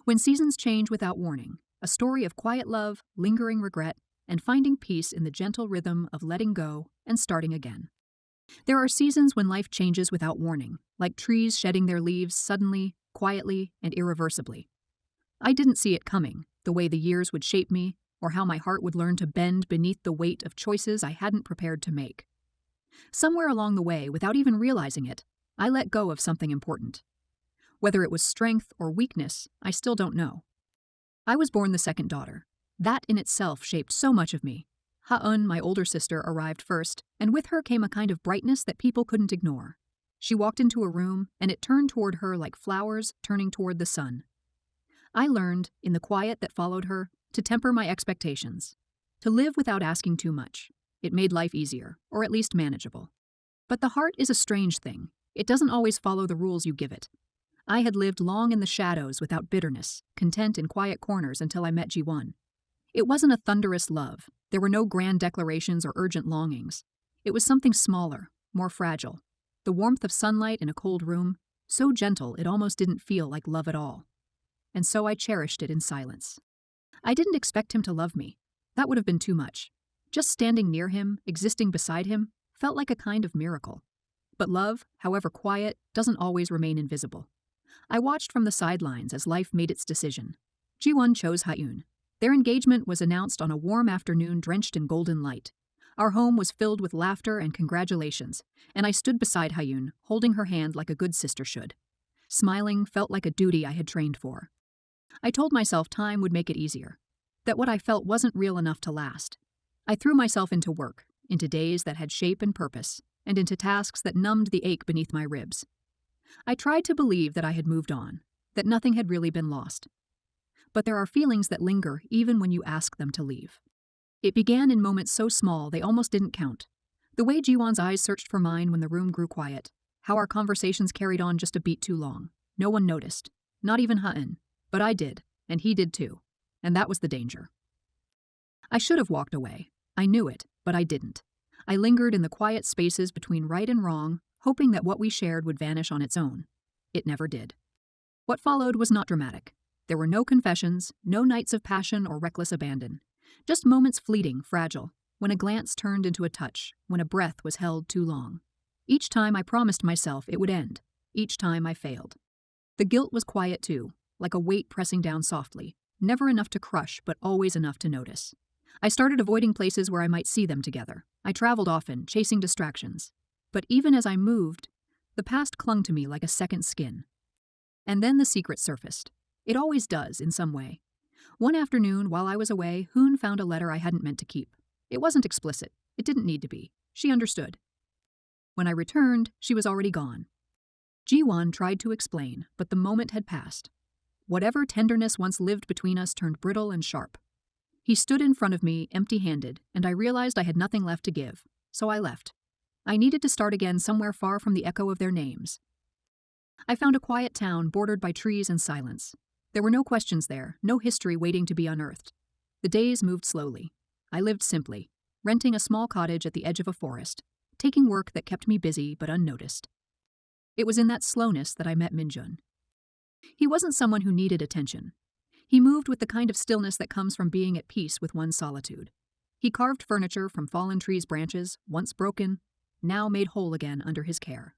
When seasons change without warning, a story of quiet love, lingering regret, and finding peace in the gentle rhythm of letting go and starting again. There are seasons when life changes without warning, like trees shedding their leaves suddenly, quietly, and irreversibly. I didn't see it coming, the way the years would shape me, or how my heart would learn to bend beneath the weight of choices I hadn't prepared to make. Somewhere along the way, without even realizing it, I let go of something important. Whether it was strength or weakness, I still don't know. I was born the second daughter. That in itself shaped so much of me. Ha'un, my older sister, arrived first, and with her came a kind of brightness that people couldn't ignore. She walked into a room, and it turned toward her like flowers turning toward the sun. I learned, in the quiet that followed her, to temper my expectations, to live without asking too much. It made life easier, or at least manageable. But the heart is a strange thing. It doesn't always follow the rules you give it. I had lived long in the shadows without bitterness, content in quiet corners until I met Ji-won. It wasn't a thunderous love. There were no grand declarations or urgent longings. It was something smaller, more fragile. The warmth of sunlight in a cold room, so gentle it almost didn't feel like love at all. And so I cherished it in silence. I didn't expect him to love me. That would have been too much. Just standing near him, existing beside him, felt like a kind of miracle. But love, however quiet, doesn't always remain invisible. I watched from the sidelines as life made its decision. Ji-won chose Ha-eun. Their engagement was announced on a warm afternoon drenched in golden light. Our home was filled with laughter and congratulations, and I stood beside Ha-eun, holding her hand like a good sister should. Smiling felt like a duty I had trained for. I told myself time would make it easier, that what I felt wasn't real enough to last. I threw myself into work, into days that had shape and purpose, and into tasks that numbed the ache beneath my ribs. I tried to believe that I had moved on, that nothing had really been lost. But there are feelings that linger even when you ask them to leave. It began in moments so small they almost didn't count. The way Ji-won's eyes searched for mine when the room grew quiet, how our conversations carried on just a beat too long. No one noticed, not even Ha-eun. But I did, and he did too. And that was the danger. I should have walked away. I knew it, but I didn't. I lingered in the quiet spaces between right and wrong, hoping that what we shared would vanish on its own. It never did. What followed was not dramatic. There were no confessions, no nights of passion or reckless abandon. Just moments fleeting, fragile, when a glance turned into a touch, when a breath was held too long. Each time I promised myself it would end. Each time I failed. The guilt was quiet too, like a weight pressing down softly, never enough to crush but always enough to notice. I started avoiding places where I might see them together. I traveled often, chasing distractions. But even as I moved, the past clung to me like a second skin. And then the secret surfaced. It always does, in some way. One afternoon, while I was away, Hoon found a letter I hadn't meant to keep. It wasn't explicit. It didn't need to be. She understood. When I returned, she was already gone. Ji-won tried to explain, but the moment had passed. Whatever tenderness once lived between us turned brittle and sharp. He stood in front of me, empty-handed, and I realized I had nothing left to give, so I left. I needed to start again somewhere far from the echo of their names. I found a quiet town bordered by trees and silence. There were no questions there, no history waiting to be unearthed. The days moved slowly. I lived simply, renting a small cottage at the edge of a forest, taking work that kept me busy but unnoticed. It was in that slowness that I met Minjun. He wasn't someone who needed attention. He moved with the kind of stillness that comes from being at peace with one's solitude. He carved furniture from fallen trees' branches, once broken, now made whole again under his care.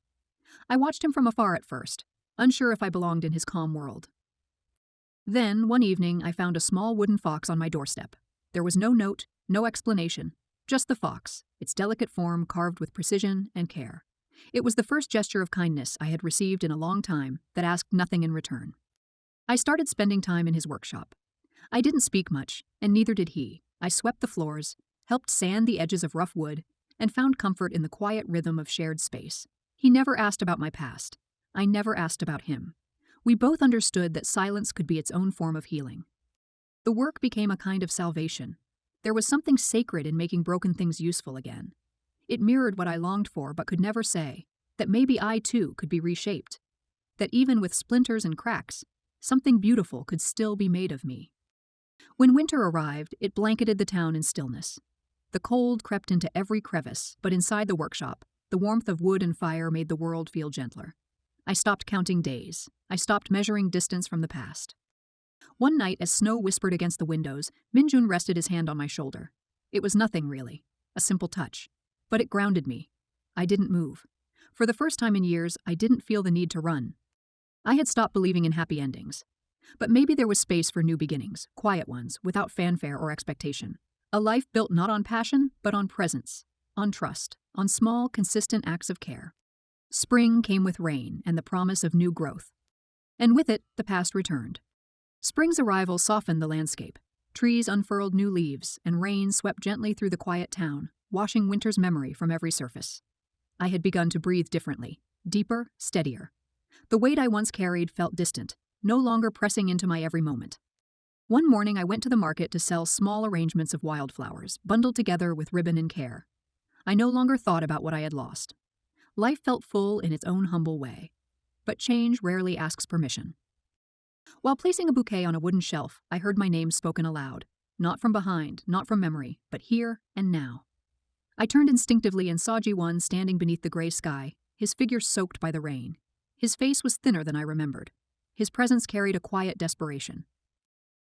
I watched him from afar at first, unsure if I belonged in his calm world. Then, one evening, I found a small wooden fox on my doorstep. There was no note, no explanation, just the fox, its delicate form carved with precision and care. It was the first gesture of kindness I had received in a long time that asked nothing in return. I started spending time in his workshop. I didn't speak much, and neither did he. I swept the floors, helped sand the edges of rough wood, and found comfort in the quiet rhythm of shared space. He never asked about my past. I never asked about him. We both understood that silence could be its own form of healing. The work became a kind of salvation. There was something sacred in making broken things useful again. It mirrored what I longed for but could never say, that maybe I too could be reshaped. That even with splinters and cracks, something beautiful could still be made of me. When winter arrived, it blanketed the town in stillness. The cold crept into every crevice, but inside the workshop, the warmth of wood and fire made the world feel gentler. I stopped counting days. I stopped measuring distance from the past. One night, as snow whispered against the windows, Minjun rested his hand on my shoulder. It was nothing, really. A simple touch. But it grounded me. I didn't move. For the first time in years, I didn't feel the need to run. I had stopped believing in happy endings. But maybe there was space for new beginnings, quiet ones, without fanfare or expectation. A life built not on passion, but on presence, on trust, on small, consistent acts of care. Spring came with rain and the promise of new growth. And with it, the past returned. Spring's arrival softened the landscape. Trees unfurled new leaves, and rain swept gently through the quiet town, washing winter's memory from every surface. I had begun to breathe differently, deeper, steadier. The weight I once carried felt distant, no longer pressing into my every moment. One morning I went to the market to sell small arrangements of wildflowers, bundled together with ribbon and care. I no longer thought about what I had lost. Life felt full in its own humble way. But change rarely asks permission. While placing a bouquet on a wooden shelf, I heard my name spoken aloud. Not from behind, not from memory, but here and now. I turned instinctively and saw Ji-won standing beneath the gray sky, his figure soaked by the rain. His face was thinner than I remembered. His presence carried a quiet desperation.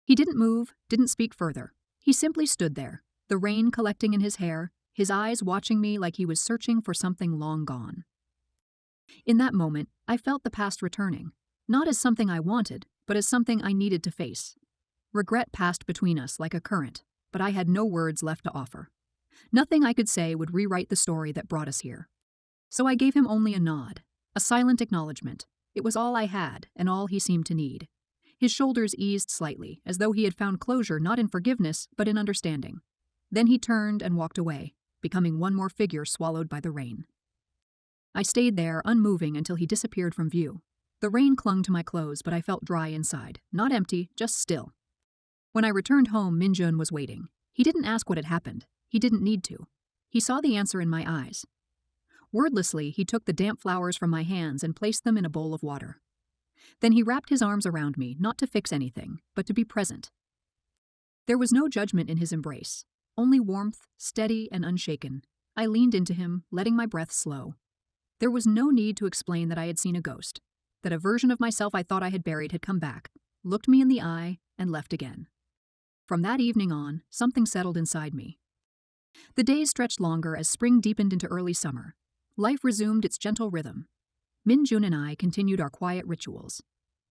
He didn't move, didn't speak further. He simply stood there, the rain collecting in his hair, his eyes watching me like he was searching for something long gone. In that moment, I felt the past returning, not as something I wanted, but as something I needed to face. Regret passed between us like a current, but I had no words left to offer. Nothing I could say would rewrite the story that brought us here. So I gave him only a nod, a silent acknowledgement. It was all I had, and all he seemed to need. His shoulders eased slightly, as though he had found closure not in forgiveness, but in understanding. Then he turned and walked away, becoming one more figure swallowed by the rain. I stayed there, unmoving, until he disappeared from view. The rain clung to my clothes, but I felt dry inside, not empty, just still. When I returned home, Minjun was waiting. He didn't ask what had happened. He didn't need to. He saw the answer in my eyes. Wordlessly, he took the damp flowers from my hands and placed them in a bowl of water. Then he wrapped his arms around me, not to fix anything, but to be present. There was no judgment in his embrace, only warmth, steady and unshaken. I leaned into him, letting my breath slow. There was no need to explain that I had seen a ghost, that a version of myself I thought I had buried had come back, looked me in the eye, and left again. From that evening on, something settled inside me. The days stretched longer as spring deepened into early summer. Life resumed its gentle rhythm. Minjun and I continued our quiet rituals.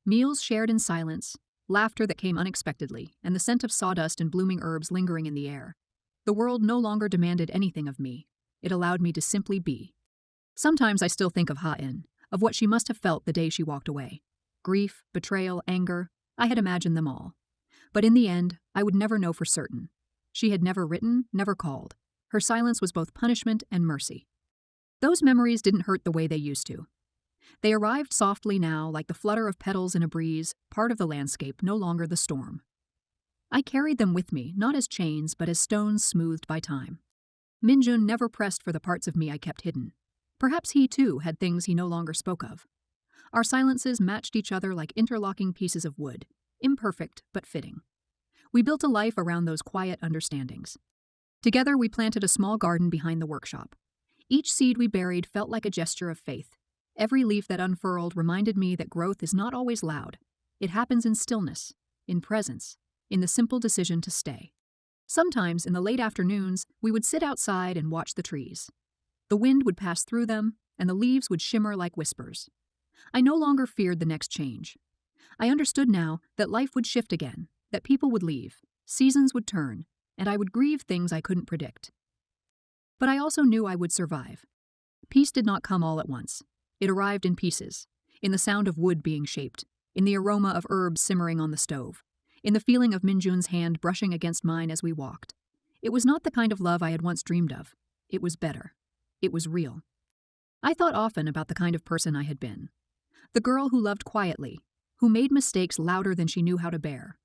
Meals shared in silence, laughter that came unexpectedly, and the scent of sawdust and blooming herbs lingering in the air. The world no longer demanded anything of me. It allowed me to simply be. Sometimes I still think of Ha-in, of what she must have felt the day she walked away. Grief, betrayal, anger, I had imagined them all. But in the end, I would never know for certain. She had never written, never called. Her silence was both punishment and mercy. Those memories didn't hurt the way they used to. They arrived softly now, like the flutter of petals in a breeze, part of the landscape, no longer the storm. I carried them with me, not as chains, but as stones smoothed by time. Minjun never pressed for the parts of me I kept hidden. Perhaps he, too, had things he no longer spoke of. Our silences matched each other like interlocking pieces of wood, imperfect but fitting. We built a life around those quiet understandings. Together we planted a small garden behind the workshop. Each seed we buried felt like a gesture of faith. Every leaf that unfurled reminded me that growth is not always loud. It happens in stillness, in presence, in the simple decision to stay. Sometimes, in the late afternoons, we would sit outside and watch the trees. The wind would pass through them, and the leaves would shimmer like whispers. I no longer feared the next change. I understood now that life would shift again, that people would leave, seasons would turn, and I would grieve things I couldn't predict. But I also knew I would survive. Peace did not come all at once. It arrived in pieces, in the sound of wood being shaped, in the aroma of herbs simmering on the stove, in the feeling of Minjun's hand brushing against mine as we walked. It was not the kind of love I had once dreamed of. It was better. It was real. I thought often about the kind of person I had been. The girl who loved quietly, who made mistakes louder than she knew how to bear.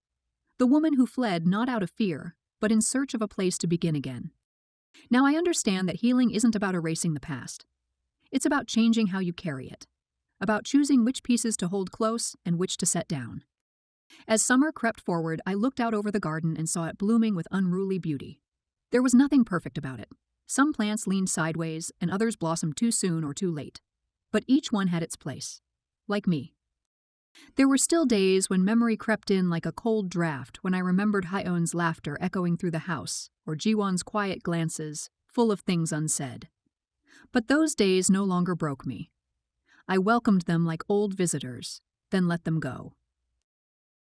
The woman who fled not out of fear, but in search of a place to begin again. Now I understand that healing isn't about erasing the past. It's about changing how you carry it, about choosing which pieces to hold close and which to set down. As summer crept forward, I looked out over the garden and saw it blooming with unruly beauty. There was nothing perfect about it. Some plants leaned sideways and others blossomed too soon or too late. But each one had its place, like me. There were still days when memory crept in like a cold draft when I remembered Hyeon's laughter echoing through the house, or Jiwon's quiet glances, full of things unsaid. But those days no longer broke me. I welcomed them like old visitors, then let them go.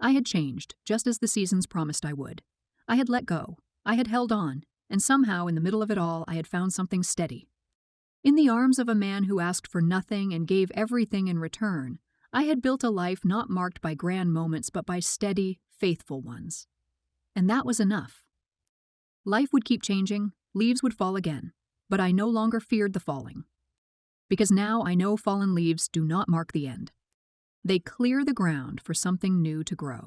I had changed, just as the seasons promised I would. I had let go, I had held on, and somehow in the middle of it all I had found something steady. In the arms of a man who asked for nothing and gave everything in return, I had built a life not marked by grand moments but by steady, faithful ones. And that was enough. Life would keep changing, leaves would fall again, but I no longer feared the falling. Because now I know fallen leaves do not mark the end. They clear the ground for something new to grow.